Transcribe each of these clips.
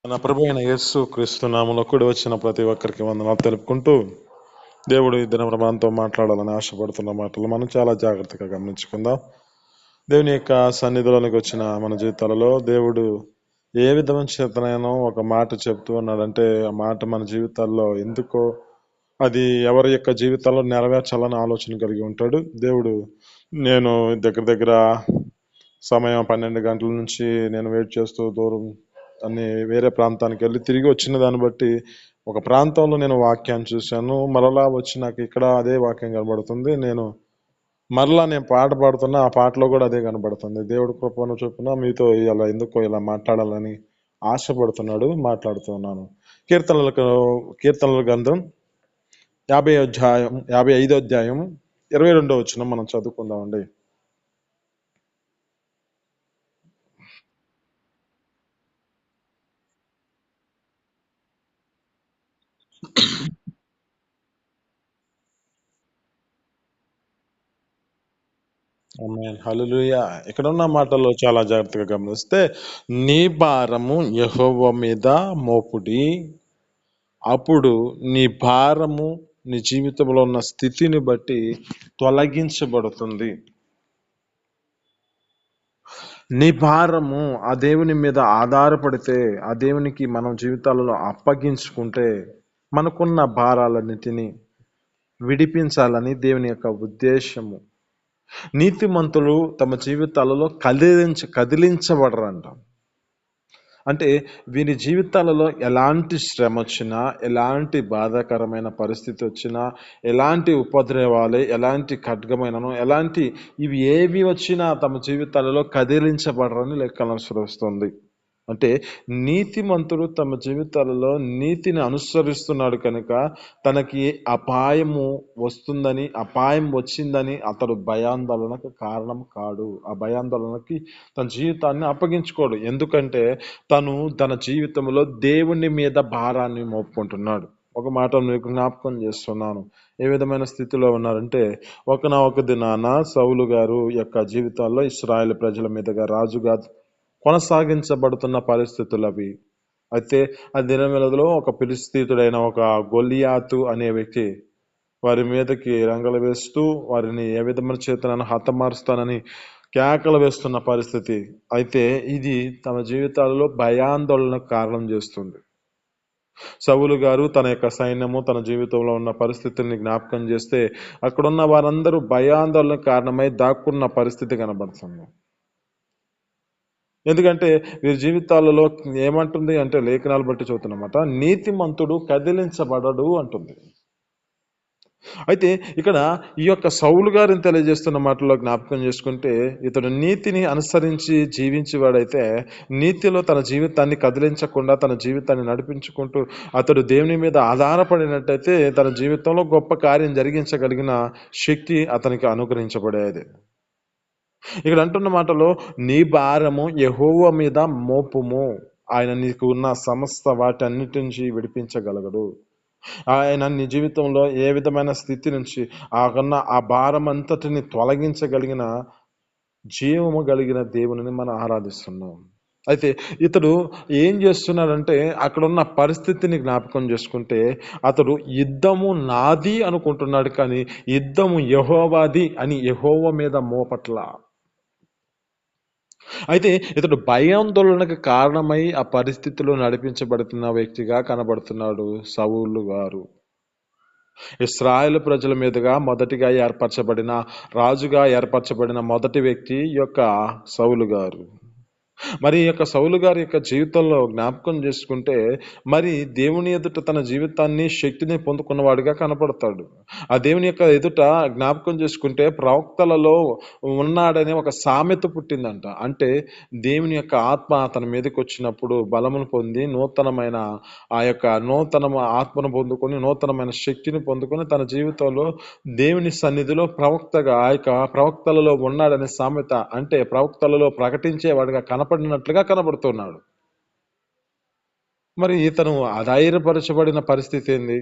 మన ప్రభు అయిన యేసు క్రీస్తు నామములో కూడి వచ్చిన ప్రతి ఒక్కరికి వందనాలు తెలుపుకుంటూ, దేవుడు ఈ దినం మనతో మాట్లాడాలని ఆశపడుతున్న మాటలు మనం చాలా జాగ్రత్తగా గమనించుకుందాం. దేవుని యొక్క సన్నిధిలోనికి వచ్చిన మన జీవితాలలో దేవుడు ఏ విధమైన చేతనైనా ఒక మాట చెప్తూ ఉన్నాడంటే, ఆ మాట మన జీవితాల్లో ఎందుకో అది ఎవరి యొక్క జీవితాల్లో నెరవేర్చాలని ఆలోచన కలిగి ఉంటాడు దేవుడు. నేను దగ్గర దగ్గర సమయం 12 గంటల నుంచి నేను వెయిట్ చేస్తూ దూరం అన్ని వేరే ప్రాంతానికి వెళ్ళి తిరిగి వచ్చిన దాన్ని బట్టి ఒక ప్రాంతంలో నేను వాక్యాన్ని చూశాను. మరలా వచ్చి నాకు ఇక్కడ అదే వాక్యం కనబడుతుంది. మరలా నేను పాట పాడుతున్నా, ఆ పాటలో కూడా అదే కనబడుతుంది. దేవుడి కృపను చొప్పున మీతో ఇలా ఎందుకో ఇలా మాట్లాడాలని ఆశపడుతున్నాడు, మాట్లాడుతున్నాను. కీర్తనల గ్రంథం 55వ అధ్యాయం 22వ వచనం మనం చదువుకుందామండి. హల్లెలూయా. ఇక్కడ ఉన్న మాటల్లో చాలా జాగ్రత్తగా గమనిస్తే, నీ భారము యెహోవా మీద మోపుడి, అప్పుడు నీ భారము నీ జీవితంలో ఉన్న స్థితిని బట్టి తొలగించబడుతుంది. నీ భారము ఆ దేవుని మీద ఆధారపడితే, ఆ దేవునికి మనం జీవితాలలో అప్పగించుకుంటే, మనకున్న భారాలన్నిటినీ విడిపించాలని దేవుని యొక్క ఉద్దేశము. నీతిమంతులు తమ జీవితాలలో కదిలించబడరంట. అంటే వీరి జీవితాలలో ఎలాంటి శ్రమ వచ్చినా, ఎలాంటి బాధాకరమైన పరిస్థితి వచ్చినా, ఎలాంటి ఉపద్రవాలు, ఎలాంటి ఖడ్గమైనను, ఎలాంటి ఇవి ఏవి వచ్చినా తమ జీవితాలలో కదిలించబడరని లెక్కన వస్తుంది. అంటే నీతిమంతుడు తమ జీవితాలలో నీతిని అనుసరిస్తున్నాడు కనుక తనకి అపాయము వస్తుందని, అపాయం వచ్చిందని అతడు భయాందోళనకు కారణం కాడు. ఆ భయాందోళనకి తన జీవితాన్ని అప్పగించుకోడు. ఎందుకంటే తన జీవితంలో దేవుని మీద భారాన్ని మోపుకుంటున్నాడు. ఒక మాట మీకు జ్ఞాపకం చేస్తున్నాను. ఏ విధమైన స్థితిలో ఉన్నారంటే, ఒక దినాన సౌలు గారు యొక్క జీవితాల్లో ఇశ్రాయేలు ప్రజల మీదుగా రాజుగా కొనసాగించబడుతున్న పరిస్థితులు అవి. అయితే ఆ దినములలో ఒక ఫిలిష్తీయుడైన ఒక గొలియాతు అనే వ్యక్తి వారి మీదకి రంగలు వేస్తూ వారిని ఏ విధమైన చేతనైనా హతమారుస్తానని కేకలు వేస్తున్న పరిస్థితి. అయితే ఇది తమ జీవితాలలో భయాందోళనకు కారణం చేస్తుంది. సౌలు గారు తన యొక్క సైన్యము తన జీవితంలో ఉన్న పరిస్థితుల్ని జ్ఞాపకం చేస్తే, అక్కడున్న వారందరూ భయాందోళనకు కారణమై దాక్కున్న పరిస్థితి కనబడుతుంది. ఎందుకంటే వీరి జీవితాలలో ఏమంటుంది అంటే, లేఖనాలు బట్టి చదువుతున్నమాట, నీతిమంతుడు కదిలించబడడు అంటుంది. అయితే ఇక్కడ ఈ యొక్క సౌలు గారిని తెలియజేస్తున్న మాటల్లో జ్ఞాపకం చేసుకుంటే, ఇతడు నీతిని అనుసరించి జీవించేవాడైతే, నీతిలో తన జీవితాన్ని కదిలించకుండా తన జీవితాన్ని నడిపించుకుంటూ అతడు దేవుని మీద ఆధారపడినట్టయితే తన జీవితంలో గొప్ప కార్యం జరిగించగలిగిన శక్తి అతనికి అనుగ్రహించబడేది. ఇక్కడ అంటున్న మాటలో, నీ భారము యెహోవా మీద మోపుము, ఆయన నీకు ఉన్న సమస్త వాటన్నిటి నుంచి విడిపించగలగడు. ఆయన నీ జీవితంలో ఏ విధమైన స్థితి నుంచి ఆ భారం అంతటిని తొలగించగలిగిన జీవము కలిగిన దేవుని మనం ఆరాధిస్తున్నాం. అయితే ఇతడు ఏం చేస్తున్నాడంటే, అక్కడున్న పరిస్థితిని జ్ఞాపకం చేసుకుంటే, అతడు యుద్ధము నాది అనుకుంటున్నాడు, కానీ యుద్ధము యెహోవాది అని యెహోవా మీద మోపట్ల. అయితే ఇతడు భయాందోళనకు కారణమై ఆ పరిస్థితిలో నడిపించబడుతున్న వ్యక్తిగా కనబడుతున్నాడు సౌలు గారు. ఇశ్రాయేలు ప్రజల మీదుగా మొదటిగా రాజుగా ఏర్పరచబడిన మొదటి వ్యక్తి యొక్క సౌలు గారు. మరి ఈ యొక్క సౌలు గారి యొక్క జీవితంలో జ్ఞాపకం చేసుకుంటే, మరి దేవుని ఎదుట తన జీవితాన్ని శక్తిని పొందుకున్నవాడిగా కనపడతాడు. ఆ దేవుని యొక్క ఎదుట జ్ఞాపకం చేసుకుంటే ప్రవక్తలలో ఉన్నాడనే ఒక సామెత పుట్టిందంట. అంటే దేవుని యొక్క ఆత్మ తన మీదకి వచ్చినప్పుడు బలమును పొంది నూతనమైన ఆత్మను పొందుకొని నూతనమైన శక్తిని పొందుకొని తన జీవితంలో దేవుని సన్నిధిలో ప్రవక్తగా ఆ యొక్క ప్రవక్తలలో ఉన్నాడనే సామెత, అంటే ప్రవక్తలలో ప్రకటించేవాడిగా కనపడినట్లుగా కనబడుతున్నాడు. మరి ఇతను అధైర్యపరచబడిన పరిస్థితి ఏంది?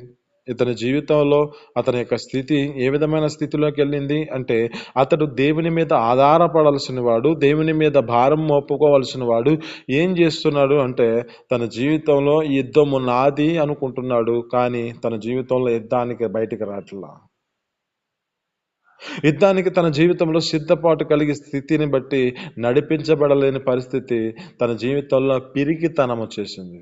ఇతని జీవితంలో అతని యొక్క స్థితి ఏ విధమైన స్థితిలోకి వెళ్ళింది అంటే, అతడు దేవుని మీద ఆధారపడాల్సిన వాడు, దేవుని మీద భారం మోపుకోవాల్సిన వాడు ఏం చేస్తున్నాడు అంటే, తన జీవితంలో ఈ యుద్ధము నాది అనుకుంటున్నాడు, కానీ తన జీవితంలో యుద్ధానికి బయటికి రావట్లా. యుద్ధానికి తన జీవితంలో సిద్ధపాటు కలిగి స్థితిని బట్టి నడిపించబడలేని పరిస్థితి తన జీవితంలో పిరికితనం వచ్చేసింది.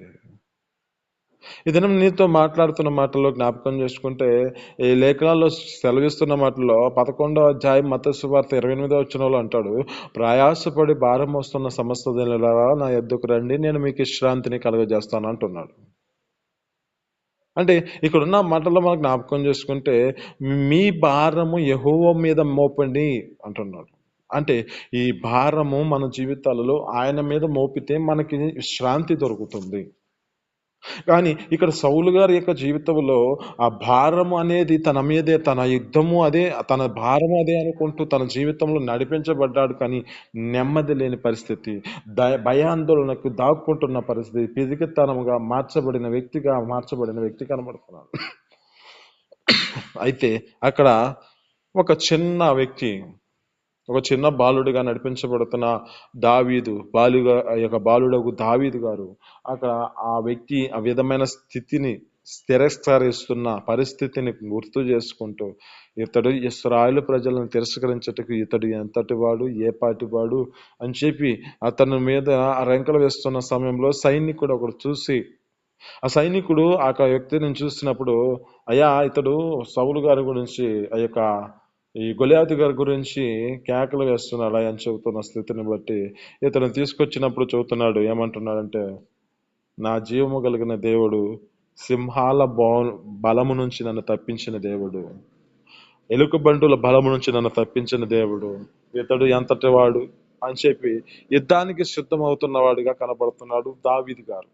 ఈ దినం నీతో మాట్లాడుతున్న మాటల్లో జ్ఞాపకం చేసుకుంటే, ఈ లేఖనాల్లో సెలవిస్తున్న మాటల్లో 11వ అధ్యాయం మత్తయి సువార్త 28వ వచనంలో అంటాడు, ప్రయాసపడి భారం మోస్తున్న సమస్త జనులారా నా యొద్దకు రండి, నేను మీకు విశ్రాంతిని కలుగజేస్తాను అంటున్నాడు. అంటే ఇక్కడున్న మాటల్లో మనం జ్ఞాపకం చేసుకుంటే, మీ భారము యెహోవా మీద మోపండి అంటున్నాడు. అంటే ఈ భారము మన జీవితాలలో ఆయన మీద మోపితే మనకి విశ్రాంతి దొరుకుతుంది. కానీ ఇక్కడ సౌలు గారి యొక్క జీవితంలో ఆ భారము అనేది తన మీదే, తన యుద్ధము అదే, తన భారము అదే అనుకుంటూ తన జీవితంలో నడిపించబడ్డాడు. కానీ నెమ్మది లేని పరిస్థితి, భయాందోళనకు దాక్కుంటున్న పరిస్థితి, పిరికితనముగా మార్చబడిన వ్యక్తి కనబడుతున్నాడు. అయితే అక్కడ ఒక చిన్న బాలుడిగా నడిపించబడుతున్న బాలుడగు దావీదు గారు అక్కడ ఆ వ్యక్తి ఆ విధమైన స్థితిని తిరస్కరిస్తున్న పరిస్థితిని గుర్తు చేసుకుంటూ, ఇతడు ఇశ్రాయేలు ప్రజలను తిరస్కరించటకు ఇతడు ఎంతటి వాడు, ఏ పాటి వాడు అని చెప్పి అతని మీద రెంకలు వేస్తున్న సమయంలో సైనికుడు ఒకడు చూసి, ఆ సైనికుడు ఆ వ్యక్తిని చూసినప్పుడు, అయ్యా ఇతడు సౌలు గారి గురించి ఈ గొలియాతు గారి గురించి కేకలు వేస్తున్నాడు అని చెబుతున్న స్థితిని బట్టి ఇతను తీసుకొచ్చినప్పుడు చెబుతున్నాడు, ఏమంటున్నాడంటే, నా జీవము కలిగిన దేవుడు, సింహాల బలము నుంచి నన్ను తప్పించిన దేవుడు, ఎలుకబంటుల బలము నుంచి నన్ను తప్పించిన దేవుడు, ఇతడు ఎంతటి వాడు అని చెప్పి యుద్ధానికి సిద్ధమవుతున్నవాడిగా కనబడుతున్నాడు దావీదు గారు.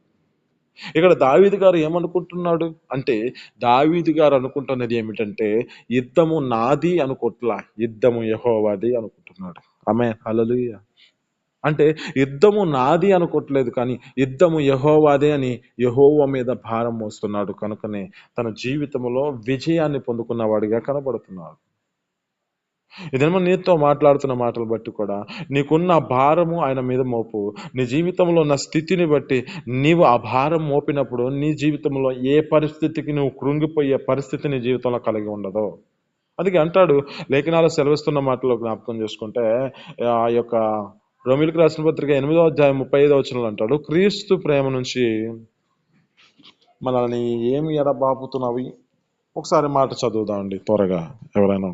ఇక్కడ దావీదు గారు ఏమనుకుంటున్నాడు అంటే, దావీదు గారు అనుకుంటున్నది ఏమిటంటే, యుద్ధము నాది అనుకోట్లా, యుద్ధము యెహోవాది అనుకుంటున్నాడు. ఆమేన్, హల్లెలూయా. అంటే యుద్ధము నాది అనుకోవట్లేదు, కానీ యుద్ధము యెహోవాదే అని యెహోవా మీద భారం మోస్తున్నాడు. కనుకనే తన జీవితంలో విజయాన్ని పొందుకున్న వాడిగా కనబడుతున్నాడు. ఇదేమో నీతో మాట్లాడుతున్న మాటలు బట్టి కూడా నీకున్న భారము ఆయన మీద మోపు. నీ జీవితంలో ఉన్న స్థితిని బట్టి నీవు ఆ భారం మోపినప్పుడు నీ జీవితంలో ఏ పరిస్థితికి నువ్వు కృంగిపోయే పరిస్థితి నీ జీవితంలో కలిగి ఉండదు. అందుకే అంటాడు, లేఖనాలు సెలవిస్తున్న మాటలో జ్ఞాపకం చేసుకుంటే, ఆ యొక్క రోమీయులకు రాసిన పత్రిక 8వ అధ్యాయం 35వ వచనంలో అంటాడు, క్రీస్తు ప్రేమ నుంచి మనల్ని ఏమి ఎడబాపుతున్నవి. ఒకసారి మాట చదువుదామండి త్వరగా ఎవరైనా.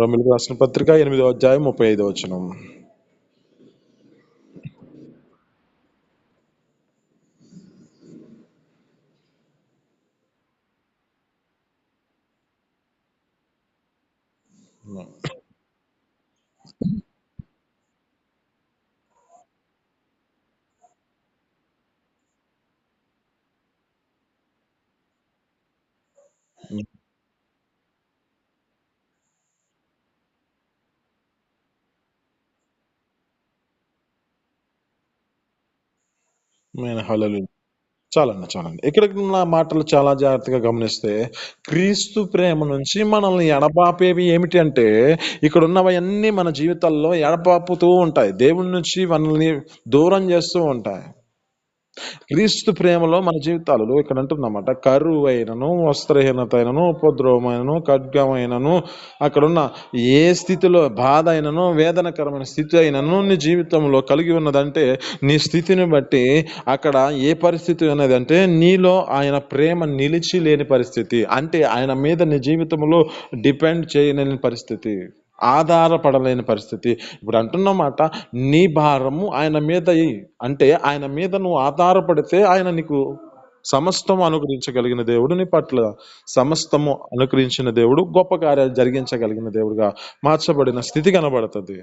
రోమీయులకు రాసిన పత్రిక 8వ అధ్యాయం 35వ వచనం. హల్లెలూయా. చాలండి. ఇక్కడ ఉన్న మాటలు చాలా జాగ్రత్తగా గమనిస్తే, క్రీస్తు ప్రేమ నుంచి మనల్ని ఎడబాపేవి ఏమిటి అంటే, ఇక్కడ ఉన్నవన్నీ మన జీవితాల్లో ఎడబాపుతూ ఉంటాయి. దేవుని నుంచి మనల్ని దూరం చేస్తూ ఉంటాయి. క్రీస్తు ప్రేమలో మన జీవితాలలో ఇక్కడ అంటున్నమాట, కరువైనను, వస్త్రహీనత అయినను, ఉపద్రవమైనను, ఖడ్గమైనను, అక్కడున్న ఏ స్థితిలో బాధ అయినను, వేదనకరమైన స్థితి అయినను నీ జీవితంలో కలిగి ఉన్నదంటే, నీ స్థితిని బట్టి అక్కడ ఏ పరిస్థితి ఉన్నది అంటే, నీలో ఆయన ప్రేమ నిలిచి లేని పరిస్థితి. అంటే ఆయన మీద నీ జీవితంలో డిపెండ్ చేయలేని పరిస్థితి, ఆధారపడలేని పరిస్థితి. ఇప్పుడు అంటున్నమాట, నీ భారము ఆయన మీద అంటే ఆయన మీద నువ్వు ఆధారపడితే ఆయన నీకు సమస్తము అనుగ్రహించగలిగిన దేవుడు, నీ పట్ల సమస్తము అనుగ్రహించిన దేవుడు, గొప్ప కార్యాలు జరిగించగలిగిన దేవుడుగా మార్చబడిన స్థితి కనబడుతుంది.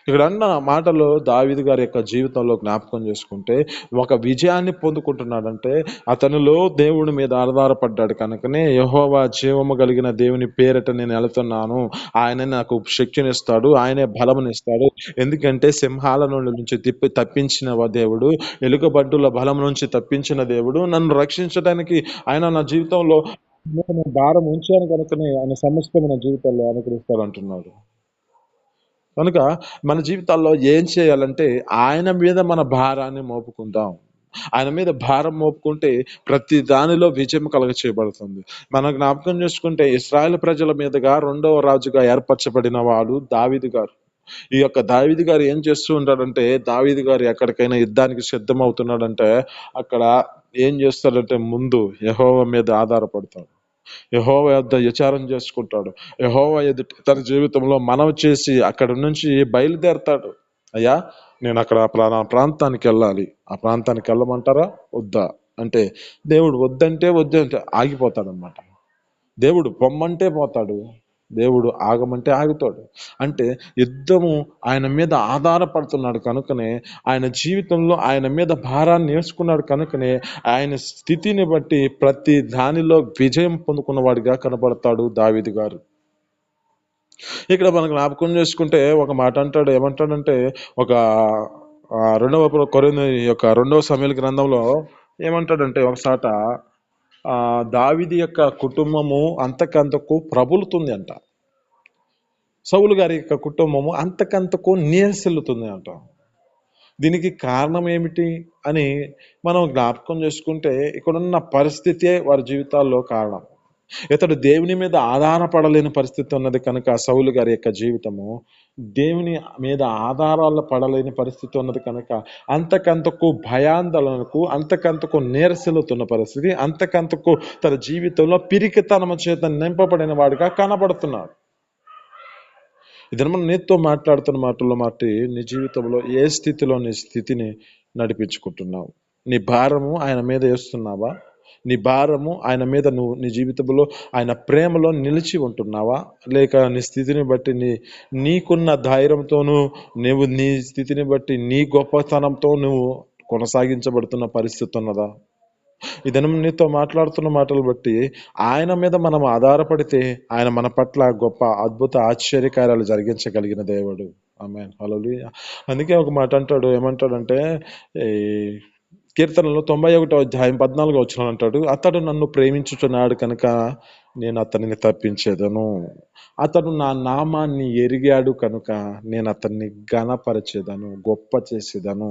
ఇక్కడ అన్న మాటలు దావీదు గారి యొక్క జీవితంలో జ్ఞాపకం చేసుకుంటే ఒక విజయాన్ని పొందుకుంటున్నాడంటే అతనిలో దేవుడి మీద ఆధారపడ్డాడు కనుకనే యెహోవా జీవము కలిగిన దేవుని పేరట నేను వెళుతున్నాను, ఆయన నాకు శక్తినిస్తాడు, ఆయనే బలమునిస్తాడు. ఎందుకంటే సింహాల నుంచి తప్పించిన దేవుడు, ఎలుకబంటుల బలం నుంచి తప్పించిన దేవుడు, నన్ను రక్షించడానికి ఆయన నా జీవితంలో నేను భారం ఉంచాను కనుకనే ఆయన సమస్తం నా జీవితంలో అనుగ్రహిస్తాడు అంటున్నాడు. కనుక మన జీవితాల్లో ఏం చేయాలంటే ఆయన మీద మన భారాన్ని మోపుకుందాం. ఆయన మీద భారం మోపుకుంటే ప్రతి దానిలో విజయం కలుగ చేయబడుతుంది. మనం జ్ఞాపకం చేసుకుంటే ఇశ్రాయేల్ ప్రజల మీదుగా రెండవ రాజుగా ఏర్పరచబడిన వాడు దావీదు గారు. ఈ యొక్క దావీదు గారు ఏం చేస్తూ ఉంటాడంటే, దావీదు గారు ఎక్కడికైనా యుద్ధానికి సిద్ధమవుతున్నాడంటే అక్కడ ఏం చేస్తాడంటే ముందు యెహోవా మీద ఆధారపడతాడు, యెహోవా యొద్ద విచారం చేసుకుంటాడు, యెహోవా ఎదుట తన జీవితంలో మనవి చేసి అక్కడి నుంచి బయలుదేరతాడు. అయ్యా నేను అక్కడ ప్రాంతానికి వెళ్ళాలి, ఆ ప్రాంతానికి వెళ్ళమంటారా వద్దా అంటే దేవుడు వద్దంటే వద్దంటే ఆగిపోతాడనమాట. దేవుడు పొమ్మంటే పోతాడు, దేవుడు ఆగమంటే ఆగుతాడు. అంటే యుద్ధము ఆయన మీద ఆధారపడుతున్నాడు కనుకనే, ఆయన జీవితంలో ఆయన మీద భారాన్ని నేర్చుకున్నాడు కనుకనే ఆయన స్థితిని బట్టి ప్రతి దానిలో విజయం పొందుకున్నవాడిగా కనబడతాడు దావీదు గారు. ఇక్కడ మనం జ్ఞాపకం చేసుకుంటే ఒక మాట అంటాడు, ఏమంటాడంటే ఒక రెండవ సమూయేలు గ్రంథంలో ఏమంటాడంటే ఒకసాట దావీదు యొక్క కుటుంబము అంతకంతకు ప్రబలుతుంది అంట, సౌలు గారి యొక్క కుటుంబము అంతకంతకు నీరసిల్లుతుంది అంట. దీనికి కారణం ఏమిటి అని మనం జ్ఞాపకం చేసుకుంటే ఇక్కడున్న పరిస్థితే వారి జీవితాల్లో కారణం. ఇతడు దేవుని మీద ఆధారపడలేని పరిస్థితి ఉన్నది కనుక సౌలు గారి యొక్క జీవితము దేవుని మీద ఆధారాలు పడలేని పరిస్థితి ఉన్నది కనుక అంతకంతకు భయాందోళనకు, అంతకంతకు నీరసిల్లుతున్న పరిస్థితి, అంతకంతకు తన జీవితంలో పిరికితనము చేత నింపబడిన వాడిగా కనబడుతున్నాడు. ఇద్దరు మనం నీతో మాట్లాడుతున్న మాటల్లో నీ జీవితంలో ఏ స్థితిలో నీ స్థితిని నడిపించుకుంటున్నావు? నీ భారము ఆయన మీద వేస్తున్నావా? నీ భారము ఆయన మీద నువ్వు నీ జీవితంలో ఆయన ప్రేమలో నిలిచి ఉంటున్నావా? లేక నీ స్థితిని బట్టి నీకున్న ధైర్యంతోనూ నువ్వు నీ స్థితిని బట్టి నీ గొప్పతనంతో నువ్వు కొనసాగించబడుతున్న పరిస్థితి ఉన్నదా? ఈ దినం నీతో మాట్లాడుతున్న మాటలు బట్టి ఆయన మీద మనం ఆధారపడితే ఆయన మన పట్ల గొప్ప అద్భుత ఆశ్చర్యకార్యాలు జరిగించగలిగిన దేవుడు. ఆమేన్, హల్లెలూయా. అందుకే ఒక మాట అంటాడు, ఏమంటాడంటే ఈ కీర్తనలో 91:14 అంటాడు, అతడు నన్ను ప్రేమించుచున్నాడు కనుక నేను అతనిని తప్పించేదను, అతడు నా నామాన్ని ఎరిగాడు కనుక నేను అతన్ని ఘనపరచేదను, గొప్ప చేసేదను.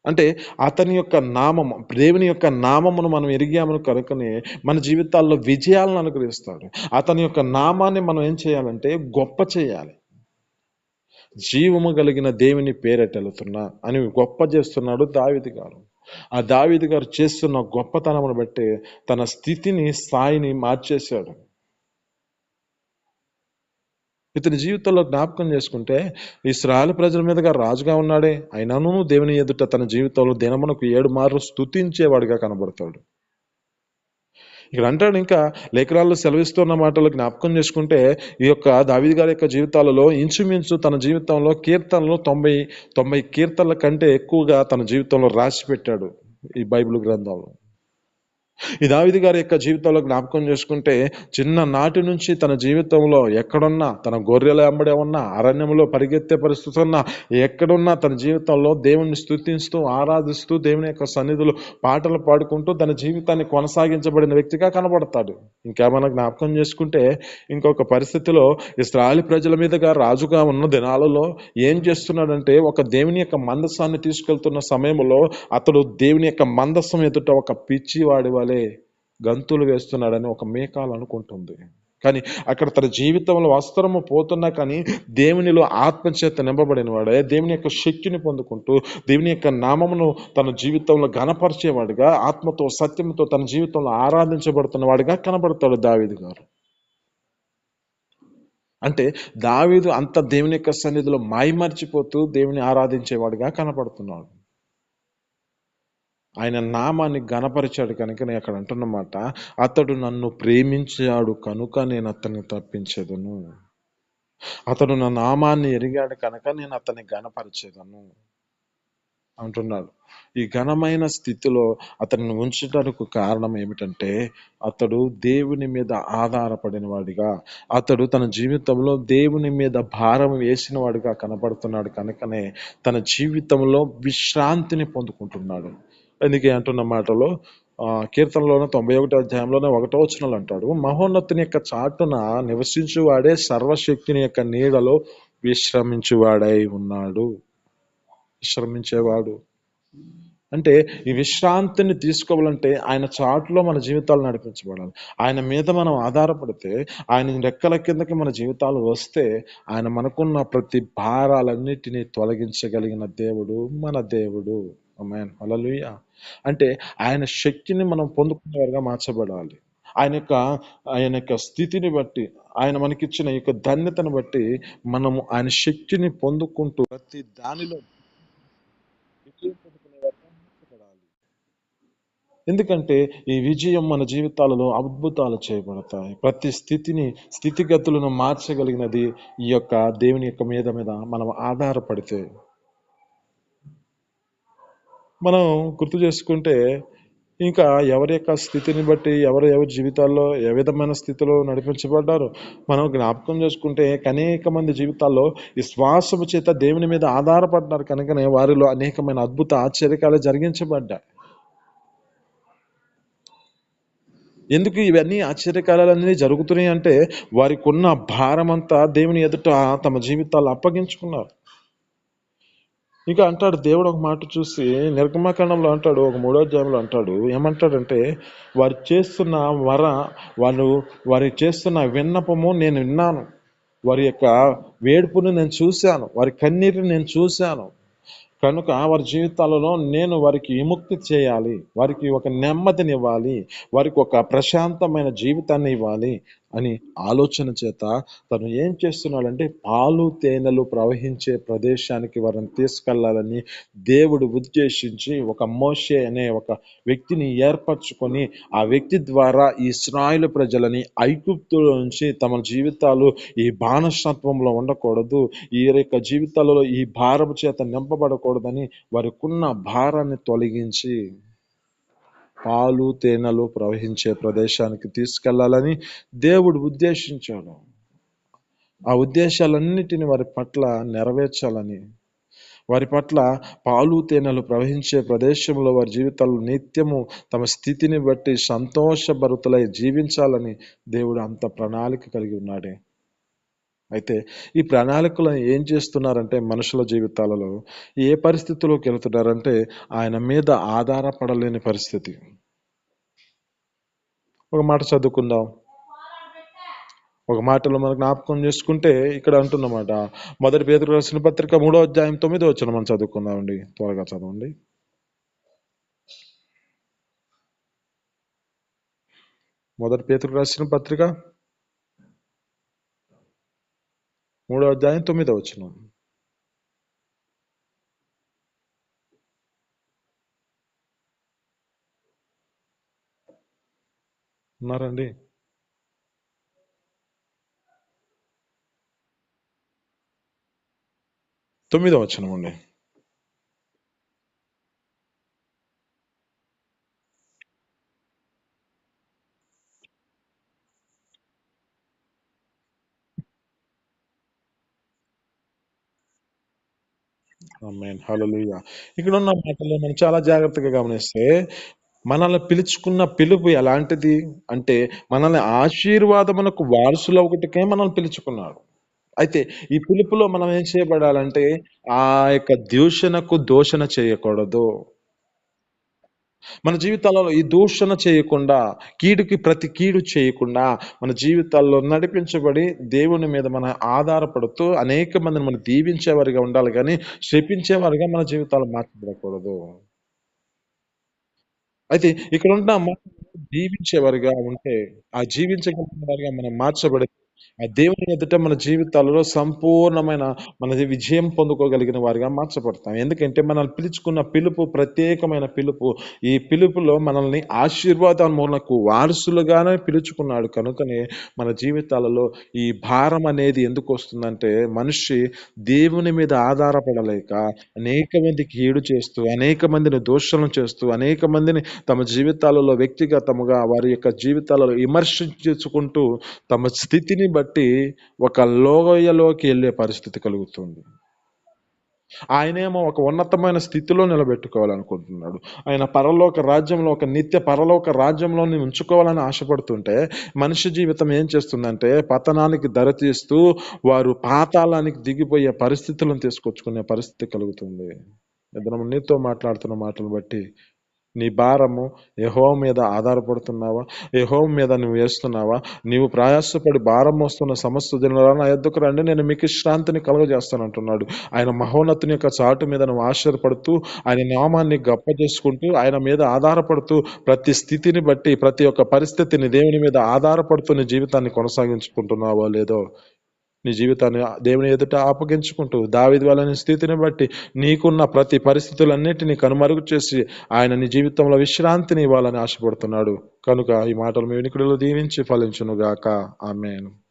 అంటే అతని యొక్క నామము, దేవుని యొక్క నామమును మనం ఎరిగామను కనుకనే మన జీవితాల్లో విజయాలను అనుగ్రహిస్తాడు. అతని యొక్క నామాన్ని మనం ఏం చేయాలంటే గొప్ప చేయాలి. జీవము కలిగిన దేవుని పేరట వెళుతున్నా అని గొప్ప చేస్తున్నాడు దావీదు గారు. ఆ దావీదు గారు చేస్తున్న గొప్పతనమును బట్టి తన స్థితిని, స్థాయిని మార్చేశాడు. ఇతని జీవితంలో జ్ఞాపకం చేసుకుంటే ఇశ్రాయేలు ప్రజల మీదుగా రాజుగా ఉన్నాడే, అయినను దేవుని ఎదుట తన జీవితంలో దినమునకు 7 మార్లు స్తుతించేవాడిగా కనబడతాడు. ఇక్కడ అంటాడు, ఇంకా లేఖనాల్లో సెలవిస్తున్న మాటలు జ్ఞాపకం చేసుకుంటే ఈ యొక్క దావీదు గారి యొక్క జీవితాలలో ఇంచుమించు తన జీవితంలో కీర్తనలు 90 కీర్తనల కంటే ఎక్కువగా తన జీవితంలో రాసి పెట్టాడు ఈ బైబిల్ గ్రంథంలో. ఈ దావీదు గారి యొక్క జీవితంలో జ్ఞాపకం చేసుకుంటే చిన్ననాటి నుంచి తన జీవితంలో ఎక్కడున్నా, తన గొర్రెల వెంబడే ఉన్నా, అరణ్యంలో పరిగెత్తే పరిస్థితి ఉన్నా, ఎక్కడున్నా తన జీవితంలో దేవుణ్ణి స్తుతిస్తూ ఆరాధిస్తూ దేవుని యొక్క సన్నిధిలో పాటలు పాడుకుంటూ తన జీవితాన్ని కొనసాగించబడిన వ్యక్తిగా కనబడతాడు. ఇంకేమైనా జ్ఞాపకం చేసుకుంటే ఇంకొక పరిస్థితిలో ఇశ్రాయేలు ప్రజల మీదుగా రాజుగా ఉన్న దినాలలో ఏం చేస్తున్నాడంటే ఒక దేవుని యొక్క మందస్సాన్ని తీసుకెళ్తున్న సమయంలో అతడు దేవుని యొక్క మందస్సం ఎదుట ఒక పిచ్చివాడి వలె గంతులు వేస్తున్నాడని ఒక మేకాలు అనుకుంటుంది. కానీ అక్కడ తన జీవితంలో వస్త్రము పోతున్నా కానీ దేవునిలో ఆత్మచేత నింపబడిన వాడే, దేవుని యొక్క శక్తిని పొందుకుంటూ దేవుని యొక్క నామమును తన జీవితంలో ఘనపరిచేవాడిగా, ఆత్మతో సత్యంతో తన జీవితంలో ఆరాధించబడుతున్న వాడిగా కనబడతాడు దావీదు గారు. అంటే దావీదు అంత దేవుని యొక్క సన్నిధిలో మైమర్చిపోతూ దేవుని ఆరాధించేవాడిగా కనపడుతున్నాడు. ఆయన నామాన్ని ఘనపరిచాడు కనుకనే అక్కడ అంటున్నమాట, అతడు నన్ను ప్రేమించాడు కనుక నేను అతన్ని తప్పించేదను. అతడు నా నామాన్ని ఎరిగాడు కనుక నేను అతన్ని ఘనపరిచేదను అంటున్నాడు. ఈ ఘనమైన స్థితిలో అతన్ని ఉంచడానికి కారణం ఏమిటంటే, అతడు దేవుని మీద ఆధారపడిన వాడిగా, అతడు తన జీవితంలో దేవుని మీద భారం వేసిన వాడిగా కనపడుతున్నాడు కనుకనే తన జీవితంలో విశ్రాంతిని పొందుకుంటున్నాడు. అందుకే అంటున్న మాటలో కీర్తనలోనే 91 అధ్యాయంలోనే 1వ వచనంలో అంటాడు, మహోన్నతుని యొక్క చాటున నివసించువాడే సర్వశక్తిని యొక్క నీడలో విశ్రమించువాడై ఉన్నాడు. విశ్రమించేవాడు అంటే ఈ విశ్రాంతిని తీసుకోవాలంటే ఆయన చాటులో మన జీవితాలు నడిపించబడాలి. ఆయన మీద మనం ఆధారపడితే, ఆయన రెక్కల కిందకి మన జీవితాలు వస్తే, ఆయన మనకున్న ప్రతి భారాలన్నిటినీ తొలగించగలిగిన దేవుడు మన దేవుడు. ఆమేన్. హల్లెలూయా. అంటే ఆయన శక్తిని మనం పొందుకునేవారుగా మార్చబడాలి. ఆయన యొక్క ఆయన యొక్క స్థితిని బట్టి, ఆయన మనకిచ్చిన ఈ యొక్క ధన్యతను బట్టి మనము ఆయన శక్తిని పొందుకుంటూ ప్రతి దానిలో విజయం పొందుకునేవారుగా మార్చబడాలి. ఎందుకంటే ఈ విజయం మన జీవితాలలో అద్భుతాలు చేయబడతాయి. ప్రతి స్థితిగతులను మార్చగలిగినది ఈ యొక్క దేవుని యొక్క మీద మనం ఆధారపడితే. మనం గుర్తు చేసుకుంటే ఇంకా ఎవరి యొక్క స్థితిని బట్టి ఎవరి జీవితాల్లో ఏ విధమైన స్థితిలో నడిపించబడ్డారు మనం జ్ఞాపకం చేసుకుంటే అనేక మంది జీవితాల్లో ఈ శ్వాసము చేత దేవుని మీద ఆధారపడ్డారు కనుకనే వారిలో అనేకమైన అద్భుత ఆశ్చర్యకాలు జరిగించబడ్డాయి. ఎందుకు ఇవన్నీ ఆశ్చర్యకాలన్నీ జరుగుతున్నాయి అంటే వారికి ఉన్న భారమంతా దేవుని ఎదుట తమ జీవితాలు అప్పగించుకున్నారు. ఇక అంటాడు దేవుడు ఒక మాట చూసి నిర్గమకాండంలో అంటాడు, ఒక 3వ అధ్యాయంలో అంటాడు, ఏమంటాడంటే వారు చేస్తున్న వాళ్ళు వారి చేస్తున్న విన్నపము నేను విన్నాను, వారి యొక్క వేడుపును నేను చూశాను, వారి కన్నీరుని నేను చూశాను కనుక వారి జీవితాలలో నేను వారికి విముక్తి చేయాలి, వారికి ఒక నెమ్మదినివ్వాలి, వారికి ఒక ప్రశాంతమైన జీవితాన్ని ఇవ్వాలి అని ఆలోచన చేత తను ఏం చేస్తున్నాడంటే పాలు తేనెలు ప్రవహించే ప్రదేశానికి వారిని తీసుకెళ్లాలని దేవుడు ఉద్దేశించి ఒక మోషే అనే ఒక వ్యక్తిని ఏర్పరచుకొని ఆ వ్యక్తి ద్వారా ఈ ఇశ్రాయేలు ప్రజలని ఐగుప్తులో నుంచి తమ జీవితాలు ఈ బానిసత్వంలో ఉండకూడదు, ఈ యొక్క జీవితాలలో ఈ భారం చేత నింపబడకూడదని వారికున్న భారాన్ని తొలగించి పాలు తేనెలు ప్రవహించే ప్రదేశానికి తీసుకెళ్లాలని దేవుడు ఉద్దేశించాడు. ఆ ఉద్దేశాలన్నిటిని వారి పట్ల నెరవేర్చాలని, వారి పట్ల పాలు తేనెలు ప్రవహించే ప్రదేశంలో వారి జీవితాలు నిత్యము తమ స్థితిని బట్టి సంతోషభరితులై జీవించాలని దేవుడు అంత ప్రణాళిక కలిగి ఉన్నాడే. అయితే ఈ ప్రణాళికలను ఏం చేస్తున్నారంటే మనుషుల జీవితాలలో ఏ పరిస్థితిలోకి వెళ్తున్నారంటే ఆయన మీద ఆధారపడలేని పరిస్థితి. ఒక మాట చదువుకుందాం. ఒక మాటలో మనం జ్ఞాపకం చేసుకుంటే ఇక్కడ అంటున్నమాట, 1 పేతురు రాసిన పత్రిక 3వ అధ్యాయం 9వ వచనం మనం చదువుకుందామండి. త్వరగా చదవండి. 1 పేతురు రాసిన పత్రిక 3వ అధ్యాయం 9వ వచనం. ఉన్నారండి? 9వ వచనం అండి. ఆమేన్. హల్లెలూయా. ఇక్కడ ఉన్న మాటల్లో మనం చాలా జాగ్రత్తగా గమనిస్తే మనల్ని పిలుచుకున్న పిలుపు ఎలాంటిది అంటే మనల్ని ఆశీర్వాదమునకు వారసులొకటికే మనల్ని పిలుచుకున్నాడు. అయితే ఈ పిలుపులో మనం ఏం చేయబడాలంటే ఆ యొక్క దూషణ చేయకూడదు. మన జీవితాలలో ఈ దూషణ చేయకుండా, కీడుకి ప్రతి కీడు చేయకుండా మన జీవితాల్లో నడిపించబడి దేవుని మీద మనం ఆధారపడుతూ అనేక మందిని మనం దీవించేవారిగా ఉండాలి గానీ శపించేవారిగా మన జీవితాలు మార్చబడకూడదు. అయితే ఇక్కడ ఉన్న దీవించేవారిగా ఉంటే ఆ జీవించగలిగిన వారిగా మనం మార్చబడి ఆ దేవుని ఎదుట మన జీవితాలలో సంపూర్ణమైన మనది విజయం పొందుకోగలిగిన వారిగా మార్చబడతాం. ఎందుకంటే మనల్ని పిలుచుకున్న పిలుపు ప్రత్యేకమైన పిలుపు. ఈ పిలుపులో మనల్ని ఆశీర్వాదమునకు వారసులుగానే పిలుచుకున్నాడు. కనుకనే మన జీవితాలలో ఈ భారం అనేది ఎందుకు వస్తుందంటే, మనిషి దేవుని మీద ఆధారపడలేక అనేక మందికి కీడు చేస్తూ, అనేక మందిని దోషులను చేస్తూ, అనేక మందిని తమ జీవితాలలో వ్యక్తిగతముగా వారి యొక్క జీవితాలలో విమర్శించుకుంటూ తమ స్థితిని బట్టి ఒక లోయలోకి వెళ్ళే పరిస్థితి కలుగుతుంది. ఆయనేమో ఒక ఉన్నతమైన స్థితిలో నిలబెట్టుకోవాలనుకుంటున్నాడు. ఆయన పరలోక రాజ్యంలో, ఒక నిత్య పరలోక రాజ్యంలోని ఉంచుకోవాలని ఆశపడుతుంటే, మనిషి జీవితం ఏం చేస్తుందంటే పతనానికి దారితీస్తూ వారు పాతాళానికి దిగిపోయే పరిస్థితులను తీసుకొచ్చుకునే పరిస్థితి కలుగుతుంది. ఇద్దరం నీతో మాట్లాడుతున్న మాటలు బట్టి నీ భారము యెహోవా మీద ఆధారపడుతున్నావా? యెహోవా మీద నువ్వు వేస్తున్నావా? నీవు ప్రయాసపడి భారం మోస్తున్న సమస్త జనులారా నా యొద్దకు రండి, నేను మీకు విశ్రాంతిని కలుగజేస్తానంటున్నాడు. ఆయన మహోన్నతుని యొక్క చాటు మీద నువ్వు ఆశ్చర్యపడుతూ, ఆయన నామాన్ని గొప్పచేసుకుంటూ, ఆయన మీద ఆధారపడుతూ, ప్రతి స్థితిని బట్టి, ప్రతి ఒక్క పరిస్థితిని దేవుని మీద ఆధారపడుతూ నీ జీవితాన్ని కొనసాగించుకుంటున్నావో లేదో నీ జీవితాన్ని దేవుని ఎదుట అప్పగించుకుంటూ, దావీదు వలె స్థితిని బట్టి నీకున్న ప్రతి పరిస్థితులన్నిటినీ కనుమరుగు చేసి ఆయన నీ జీవితంలో విశ్రాంతిని ఇవ్వాలని ఆశపడుతున్నాడు. కనుక ఈ మాటలు మీ వినికిడిలో దీవించి ఫలించును గాక. ఆమేన్.